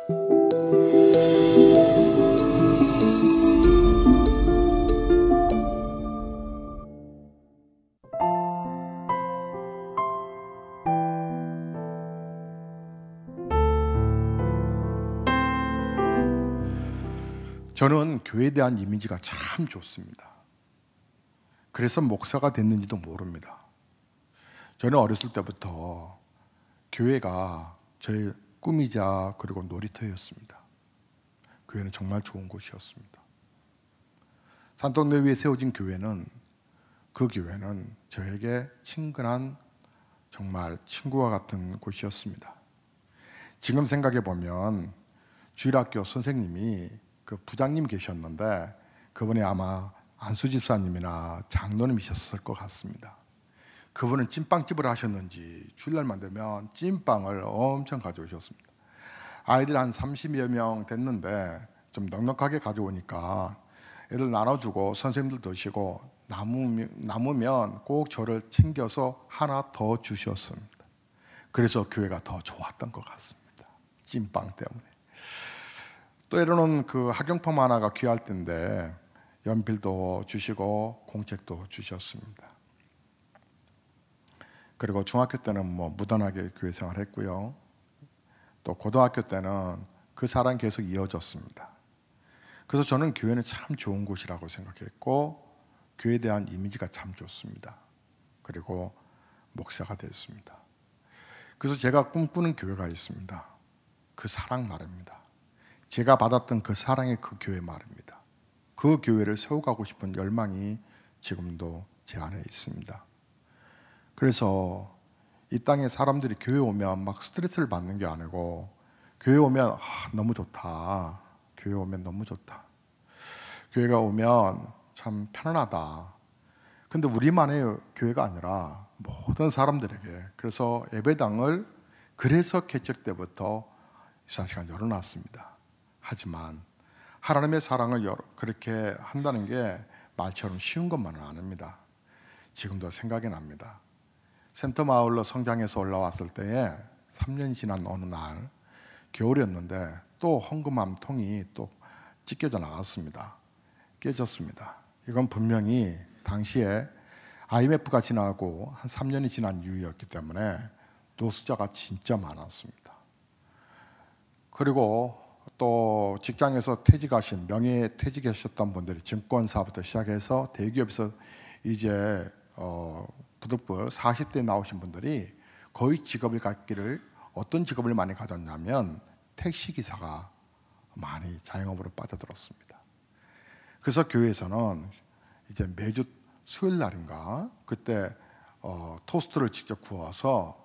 저는 교회에 대한 이미지가 참 좋습니다. 그래서 목사가 됐는지도 모릅니다. 저는 어렸을 때부터 교회가 저의 꿈이자 그리고 놀이터였습니다. 교회는 정말 좋은 곳이었습니다. 산동네 위에 세워진 교회는, 그 교회는 저에게 친근한 정말 친구와 같은 곳이었습니다. 지금 생각해 보면 주일학교 선생님이 그 부장님 계셨는데 그분이 아마 안수 집사님이나 장로님이셨을 것 같습니다. 그분은 찐빵집을 하셨는지 주일날만 되면 찐빵을 엄청 가져오셨습니다. 아이들 한 30여 명 됐는데 좀 넉넉하게 가져오니까 애들 나눠주고 선생님들 드시고 남으면 꼭 저를 챙겨서 하나 더 주셨습니다. 그래서 교회가 더 좋았던 것 같습니다. 찐빵 때문에. 또 때로는 그 학용품 하나가 귀할 텐데 연필도 주시고 공책도 주셨습니다. 그리고 중학교 때는 무던하게 교회 생활했고요. 또 고등학교 때는 그 사랑 계속 이어졌습니다. 그래서 저는 교회는 참 좋은 곳이라고 생각했고 교회에 대한 이미지가 참 좋습니다. 그리고 목사가 됐습니다. 그래서 제가 꿈꾸는 교회가 있습니다. 그 사랑 말입니다. 제가 받았던 그 사랑의 그 교회 말입니다. 그 교회를 세워가고 싶은 열망이 지금도 제 안에 있습니다. 그래서 이 땅에 사람들이 교회 오면 막 스트레스를 받는 게 아니고 교회 오면 너무 좋다. 교회 오면 너무 좋다. 교회가 오면 참 편안하다. 근데 우리만의 교회가 아니라 모든 사람들에게, 그래서 예배당을 그래서 개척 때부터 24시간 열어놨습니다. 하지만 하나님의 사랑을 그렇게 한다는 게 말처럼 쉬운 것만은 아닙니다. 지금도 생각이 납니다. 센터마을로 성장해서 올라왔을 때에 3년 지난 어느 날 겨울이었는데 또 헌금함 통이 또 찢겨져 나갔습니다. 깨졌습니다. 이건 분명히 당시에 IMF가 지나고 한 3년이 지난 이후였기 때문에 노숙자가 진짜 많았습니다. 그리고 또 직장에서 퇴직하신, 명예퇴직하셨던 분들이 증권사부터 시작해서 대기업에서 이제 부득불 40대에 나오신 분들이 거의 직업을 갖기를, 어떤 직업을 많이 가졌냐면 택시기사가 많이 자영업으로 빠져들었습니다. 그래서 교회에서는 이제 매주 수요일 날인가 그때 토스트를 직접 구워서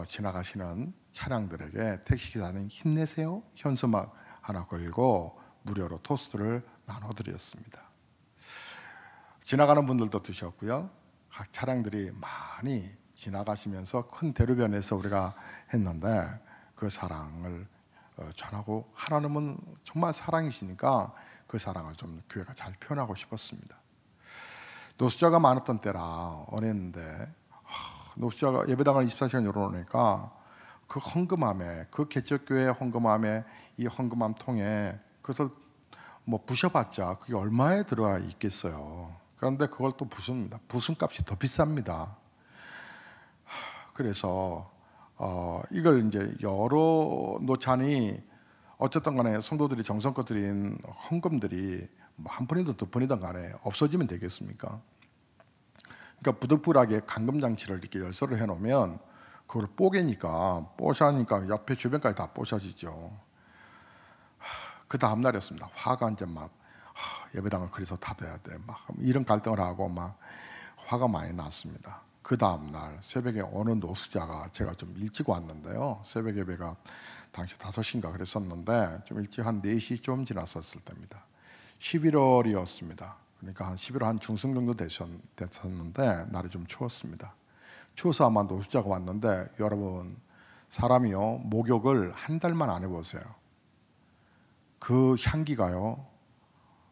지나가시는 차량들에게 택시기사는 힘내세요 현수막 하나 걸고 무료로 토스트를 나눠드렸습니다. 지나가는 분들도 드셨고요. 각 차량들이 많이 지나가시면서 큰 대로변에서 우리가 했는데 그 사랑을 전하고, 하나님은 정말 사랑이시니까 그 사랑을 좀 교회가 잘 표현하고 싶었습니다. 노숙자가 많았던 때라 어렸는데 노숙자가 예배당을 24시간 열어놓으니까 그 헌금함에, 그 개척교회 헌금함에, 이 헌금함 통에 그것을 부셔봤자 그게 얼마에 들어가 있겠어요. 그런데 그걸 또 부숩니다. 부순값이 더 비쌉니다. 그래서 이걸 이제 열어놓자니 어쨌든 간에 성도들이 정성껏 드린 헌금들이 한 푼이든 두 푼이든 간에 없어지면 되겠습니까? 그러니까 부득불하게 감금장치를 이렇게 열쇠를 해놓으면 그걸 뽀샤니까 옆에 주변까지 다 뽀샤지죠. 그 다음 날이었습니다. 화가 이제 막 예배당을 그래서 닫아야 돼, 막 이런 갈등을 하고 막 화가 많이 났습니다. 그 다음 날 새벽에 어느 노숙자가, 제가 좀 일찍 왔는데요, 새벽 예배가 당시 5시인가 그랬었는데 좀 일찍 한 4시 좀 지났었을 때입니다. 11월이었습니다. 그러니까 한 11월 한 중순 정도 됐었는데 날이 좀 추웠습니다. 추워서 아마 노숙자가 왔는데, 여러분 사람이요 목욕을 한 달만 안 해보세요. 그 향기가요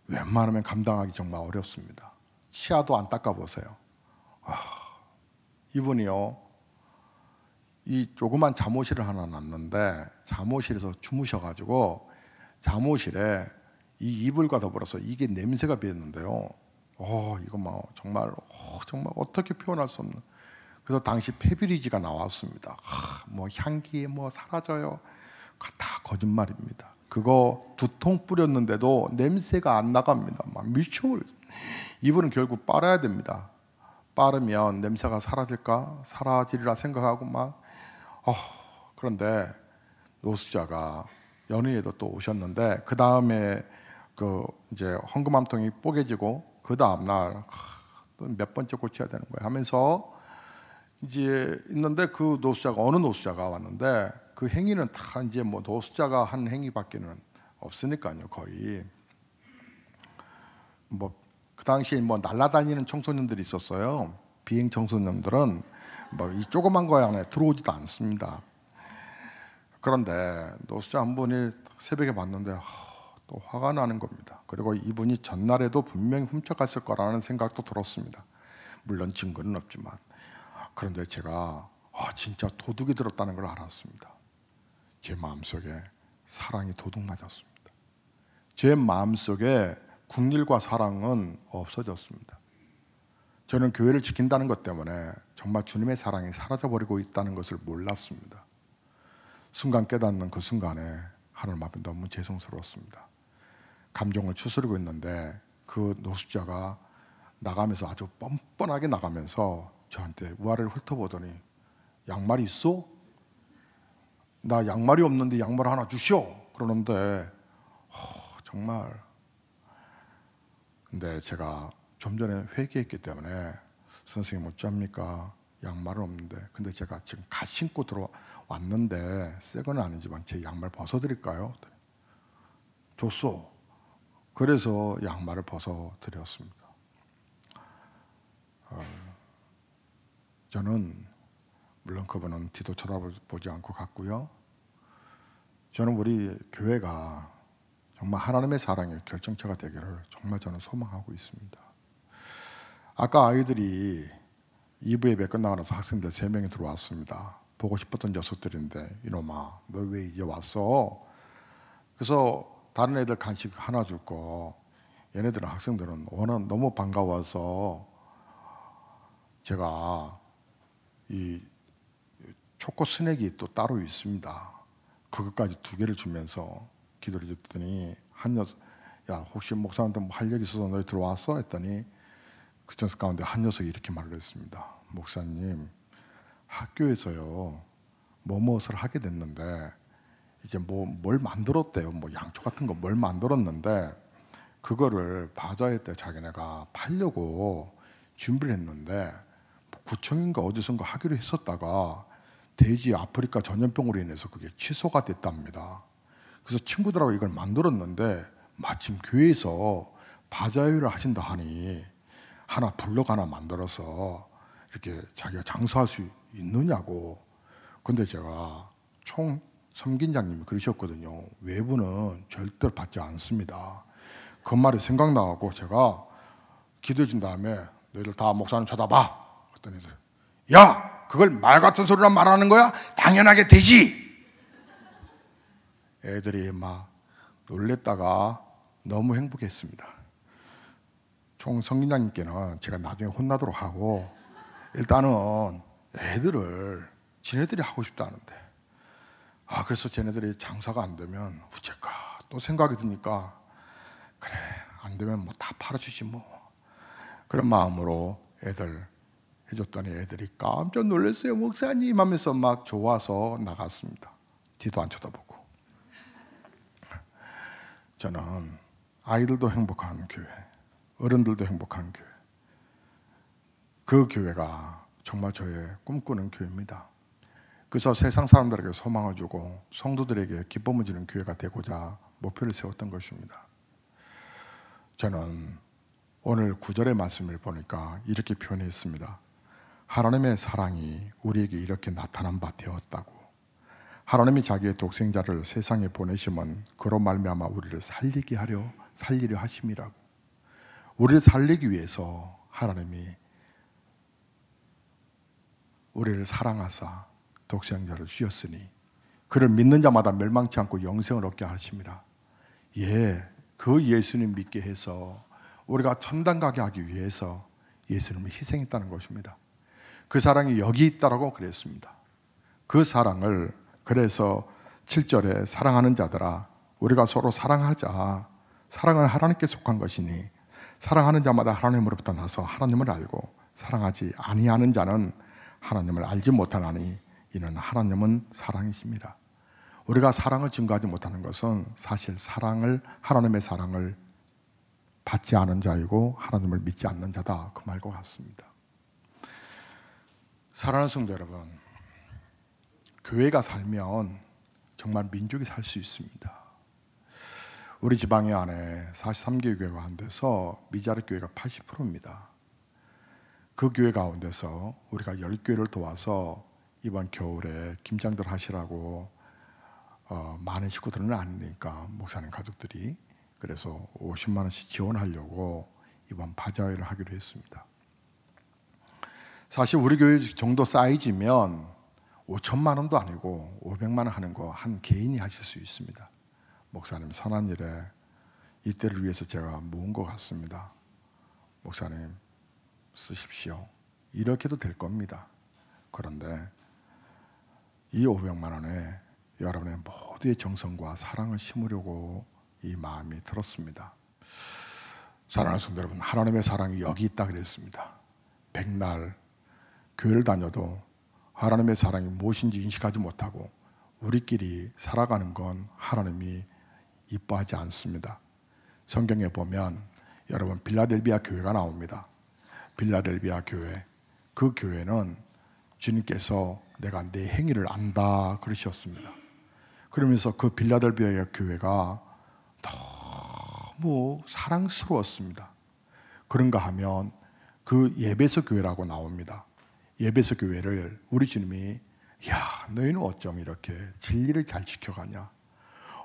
웬만하면 감당하기 정말 어렵습니다. 치아도 안 닦아보세요. 이분이요 이 조그만 잠옷을 하나 놨는데 잠옷실에서 주무셔가지고 잠옷실에 이 이불과 더불어서 이게 냄새가 배었는데요. 이거 막 정말 어떻게 표현할 수 없는. 그래서 당시 페브리즈가 나왔습니다. 뭐 향기에 뭐 사라져요. 다 거짓말입니다. 그거 2통 뿌렸는데도 냄새가 안 나갑니다. 막 미쳐버려요. 이불은 결국 빨아야 됩니다. 빠르면 냄새가 사라질까? 사라지리라 생각하고 그런데 노숙자가 연휴에도 또 오셨는데 그 다음에 이제 헌금 한 통이 뽀개지고 그 다음 날 또 몇 번째 고쳐야 되는 거예요 하면서 이제 있는데 그 어느 노숙자가 왔는데 그 행위는 다 이제 뭐 노숙자가 한 행위밖에는 없으니까요. 거의 뭐 그 당시에 뭐 날아다니는 청소년들이 있었어요. 비행 청소년들은 뭐 이 조그만 거에 안에 들어오지도 않습니다. 그런데 노숙자 한 분이 새벽에 봤는데 또 화가 나는 겁니다. 그리고 이분이 전날에도 분명히 훔쳐갔을 거라는 생각도 들었습니다. 물론 증거는 없지만. 그런데 제가 진짜 도둑이 들었다는 걸 알았습니다. 제 마음속에 사랑이 도둑 맞았습니다. 제 마음속에 국률과 사랑은 없어졌습니다. 저는 교회를 지킨다는 것 때문에 정말 주님의 사랑이 사라져버리고 있다는 것을 몰랐습니다. 순간 깨닫는 그 순간에 하나님 앞에 너무 죄송스러웠습니다. 감정을 추스르고 있는데 그 노숙자가 나가면서 아주 뻔뻔하게 나가면서 저한테 우아래를 훑어보더니 양말이 있어? 나 양말이 없는데 양말 하나 주시오. 그러는데 정말. 근데 제가 좀 전에 회개했기 때문에 선생님 어쩝니까? 양말은 없는데. 근데 제가 지금 갓 신고 들어왔는데 새 건 아니지만 제 양말 벗어드릴까요? 줬어. 그래서 양말을 벗어드렸습니다. 저는 물론 그분은 뒤도 쳐다보지 않고 갔고요. 저는 우리 교회가 정말 하나님의 사랑의 결정체가 되기를 정말 저는 소망하고 있습니다. 아까 아이들이 2부 예배 끝나고 나서 학생들 3명이 들어왔습니다. 보고 싶었던 녀석들인데 이놈아 너 왜 이제 왔어? 그래서 다른 애들 간식 하나 줄 거 얘네들은 학생들은 워낙 너무 반가워서 제가 이 초코 스낵이 또 따로 있습니다. 그것까지 2개를 주면서 기도를 줬더니 한 녀석, 야 혹시 목사한테 뭐 할 얘기 있어서 너희 들어왔어? 했더니 그 녀석 가운데 한 녀석이 이렇게 말을 했습니다. 목사님 학교에서요 무엇을 하게 됐는데 이제 뭘 만들었대요. 뭐 양초 같은 거 뭘 만들었는데 그거를 바자회 때 자기네가 팔려고 준비를 했는데 구청인가 어디선가 하기로 했었다가 돼지 아프리카 전염병으로 인해서 그게 취소가 됐답니다. 그래서 친구들하고 이걸 만들었는데 마침 교회에서 바자회를 하신다 하니 하나 블럭 하나 만들어서 이렇게 자기가 장사할 수 있느냐고. 근데 제가 총 섬긴장님이 그러셨거든요. 외부는 절대로 받지 않습니다. 그 말이 생각나고 제가 기도해 준 다음에 너희들 다 목사님 쳐다봐. 그랬더니 야 그걸 말 같은 소리로 말하는 거야? 당연하게 되지. 애들이 막 놀랬다가 너무 행복했습니다. 총 성gin장님께는 제가 나중에 혼나도록 하고 일단은 애들을 지네들이 하고 싶다는데 그래서 쟤네들이 장사가 안 되면 우째까 또 생각이 드니까 그래 안 되면 뭐 다 팔아주지 뭐 그런 마음으로 애들 해줬더니 애들이 깜짝 놀랐어요. 목사님 하면서 막 좋아서 나갔습니다. 뒤도 안 쳐다보고. 저는 아이들도 행복한 교회, 어른들도 행복한 교회, 그 교회가 정말 저의 꿈꾸는 교회입니다. 그래서 세상 사람들에게 소망을 주고 성도들에게 기쁨을 주는 교회가 되고자 목표를 세웠던 것입니다. 저는 오늘 9절의 말씀을 보니까 이렇게 표현했습니다. 하나님의 사랑이 우리에게 이렇게 나타난 바 되었다고. 하나님이 자기의 독생자를 세상에 보내심은 그로 말미암아 우리를 살리려 하심이라고. 우리를 살리기 위해서 하나님이 우리를 사랑하사 독생자를 주셨으니 그를 믿는 자마다 멸망치 않고 영생을 얻게 하십니다. 예, 그 예수님 믿게 해서 우리가 천당 가게 하기 위해서 예수님을 희생했다는 것입니다. 그 사랑이 여기 있다라고 그랬습니다. 그 사랑을 그래서 7절에 사랑하는 자들아 우리가 서로 사랑하자. 사랑은 하나님께 속한 것이니 사랑하는 자마다 하나님으로부터 나서 하나님을 알고 사랑하지 아니하는 자는 하나님을 알지 못하나니 이는 하나님은 사랑이십니다. 우리가 사랑을 증거하지 못하는 것은 사실 하나님의 사랑을 받지 않은 자이고 하나님을 믿지 않는 자다 그 말과 같습니다. 사랑하는 성도 여러분, 교회가 살면 정말 민족이 살 수 있습니다. 우리 지방에 안에 43개 교회가 안 돼서 미자립 교회가 80%입니다. 그 교회 가운데서 우리가 10교회를 도와서 이번 겨울에 김장들 하시라고 많은 식구들은 아니니까 목사님 가족들이 그래서 50만 원씩 지원하려고 이번 바자회를 하기로 했습니다. 사실 우리 교회 정도 사이즈면 5천만 원도 아니고 500만 원 하는 거 한 개인이 하실 수 있습니다. 목사님 선한 일에 이때를 위해서 제가 모은 것 같습니다. 목사님 쓰십시오. 이렇게도 될 겁니다. 그런데 이 500만 원에 여러분의 모두의 정성과 사랑을 심으려고 이 마음이 들었습니다. 사랑하는 성도 여러분, 하나님의 사랑이 여기 있다 그랬습니다. 백날 교회를 다녀도 하나님의 사랑이 무엇인지 인식하지 못하고 우리끼리 살아가는 건 하나님이 이뻐하지 않습니다. 성경에 보면 여러분 빌라델비아 교회가 나옵니다. 빌라델비아 교회, 그 교회는 주님께서 내가 내 행위를 안다 그러셨습니다. 그러면서 그 빌라델비아 교회가 너무 사랑스러웠습니다. 그런가 하면 그 예배소 교회라고 나옵니다. 예배소 교회를 우리 주님이 야 너희는 어쩜 이렇게 진리를 잘 지켜가냐,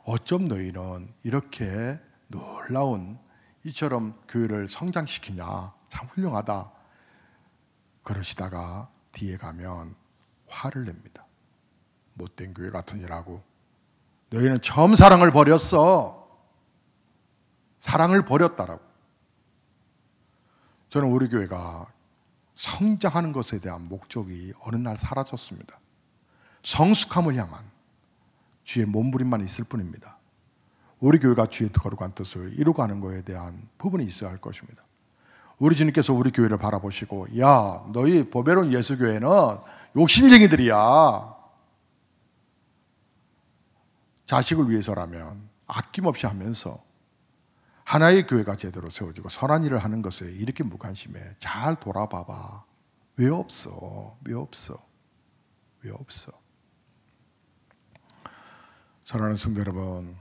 어쩜 너희는 이렇게 놀라운 이처럼 교회를 성장시키냐, 참 훌륭하다 그러시다가 뒤에 가면 화를 냅니다. 못된 교회 같으니라고. 너희는 처음 사랑을 버렸어. 사랑을 버렸다라고. 저는 우리 교회가 성장하는 것에 대한 목적이 어느 날 사라졌습니다. 성숙함을 향한 주의 몸부림만 있을 뿐입니다. 우리 교회가 주의 거룩한 뜻을 이루어가는 것에 대한 부분이 있어야 할 것입니다. 우리 주님께서 우리 교회를 바라보시고 야 너희 보배로운 예수교회는 욕심쟁이들이야. 자식을 위해서라면 아낌없이 하면서 하나의 교회가 제대로 세워지고 선한 일을 하는 것에 이렇게 무관심해. 잘 돌아봐봐. 왜 없어? 왜 없어? 왜 없어? 사랑하는 성도 여러분,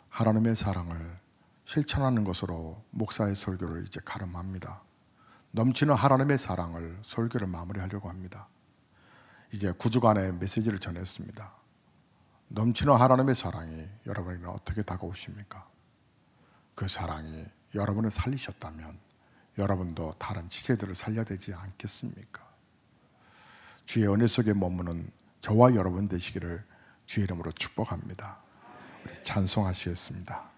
하나님의 사랑을 실천하는 것으로 목사의 설교를 이제 가름합니다. 넘치는 하나님의 사랑을 설교를 마무리하려고 합니다. 이제 9주간의 메시지를 전했습니다. 넘치는 하나님의 사랑이 여러분에게 어떻게 다가오십니까? 그 사랑이 여러분을 살리셨다면 여러분도 다른 지체들을 살려야 되지 않겠습니까? 주의 은혜 속에 머무는 저와 여러분 되시기를 주의 이름으로 축복합니다. 우리 찬송하시겠습니다.